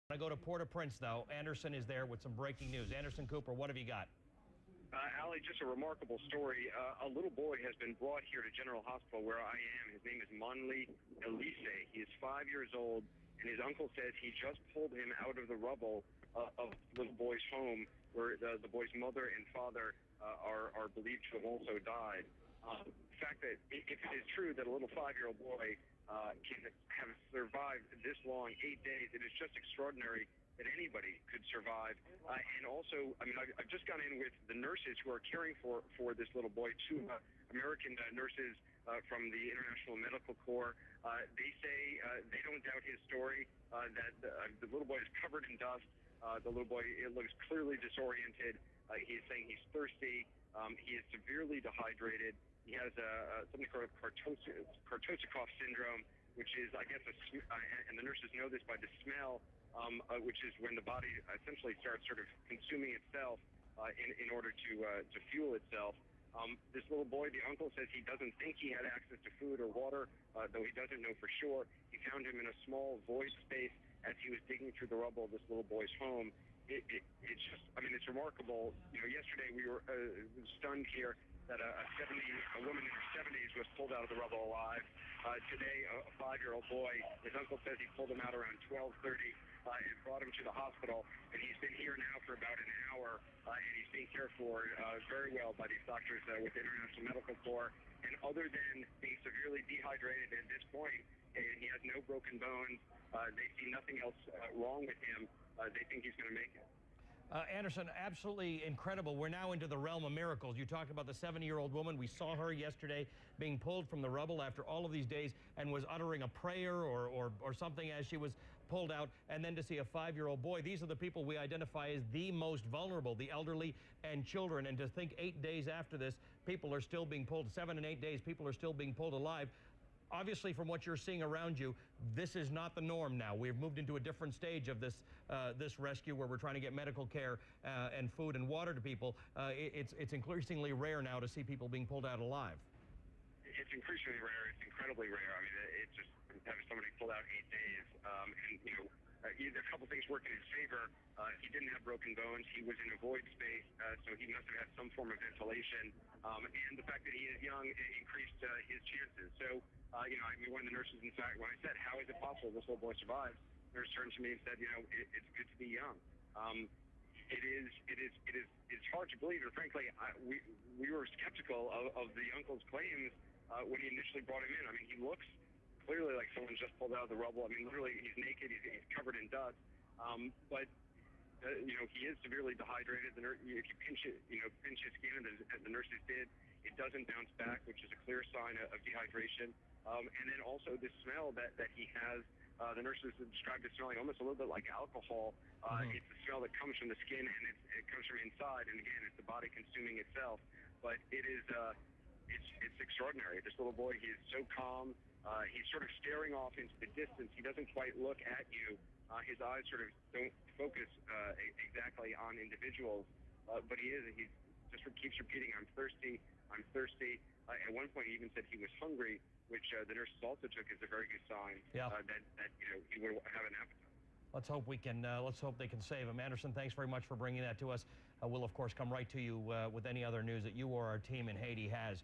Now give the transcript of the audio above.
I go to Port-au-Prince, though. Anderson is there with some breaking news. Anderson Cooper, what have you got? Allie, just a remarkable story. A little boy has been brought here to General Hospital where I am. His name is Monley Elise. He is 5 years old, and his uncle says he just pulled him out of the rubble of the little boy's home, where the boy's mother and father are believed to have also died. The fact that if it is true that a little 5-year-old boy can have survived this long, 8 days, it is just extraordinary that anybody could survive. And also, I mean, I've just gone in with the nurses who are caring for this little boy, two American nurses from the International Medical Corps. They say they don't doubt his story, that the little boy is covered in dust. The little boy, it looks clearly disoriented. He is saying he's thirsty. He is severely dehydrated. He has something called Korsakoff syndrome, which is, I guess, and the nurses know this by the smell, which is when the body essentially starts sort of consuming itself in order to fuel itself. This little boy, the uncle says he doesn't think he had access to food or water, though he doesn't know for sure. He found him in a small void space as he was digging through the rubble of this little boy's home. It's just, I mean, it's remarkable. You know, yesterday we were stunned here that a woman in her 70s was pulled out of the rubble alive. Today, a 5-year-old boy, his uncle says he pulled him out around 12:30 and brought him to the hospital, and he's been here now for about an hour, and he's being cared for very well by these doctors with the International Medical Corps. And other than being severely dehydrated at this point, and he has no broken bones, they see nothing else wrong with him. They think he's going to make it. Anderson, absolutely incredible. We're now into the realm of miracles. You talked about the 70-year-old woman. We saw her yesterday being pulled from the rubble after all of these days and was uttering a prayer or something as she was pulled out. And then to see a 5-year-old boy. These are the people we identify as the most vulnerable, the elderly and children. And to think 8 days after this, people are still being pulled, 7 and 8 days, people are still being pulled alive. Obviously, from what you're seeing around you, this is not the norm now. We've moved into a different stage of this this rescue where we're trying to get medical care and food and water to people. It's increasingly rare now to see people being pulled out alive. It's increasingly rare. It's incredibly rare. I mean, it's just having somebody pulled out 8 days. And, you know, there are a couple things working in his favor. He didn't have broken bones. He was in a void space, so he must have had some form of ventilation. And the fact that he is young increased his chances. So, you know, I mean, one of the nurses, in fact, when I said, how is it possible this little boy survived, the nurse turned to me and said, you know, it's good to be young. It's hard to believe, and frankly, we were skeptical of the uncle's claims when he initially brought him in. I mean, he looks clearly like someone just pulled out of the rubble. I mean, literally, he's naked, he's covered in dust. But you know, he is severely dehydrated. The nurse, if you pinch it, you know, pinch his skin, as the nurses did, it doesn't bounce back, which is a clear sign of dehydration. And then also the smell that he has. The nurses described it smelling almost a little bit like alcohol. It's the smell that comes from the skin, and it comes from inside. And again, it's the body consuming itself. But it is, it's extraordinary. This little boy, he is so calm. He's sort of staring off into the distance. He doesn't quite look at you. His eyes sort of don't focus exactly on individuals. But he just keeps repeating, "I'm thirsty, I'm thirsty." At one point, he even said he was hungry, which the nurses also took as a very good sign that you know, he would have an appetite. Let's hope we can. Let's hope they can save him. Anderson, thanks very much for bringing that to us. We'll of course come right to you with any other news that you or our team in Haiti has.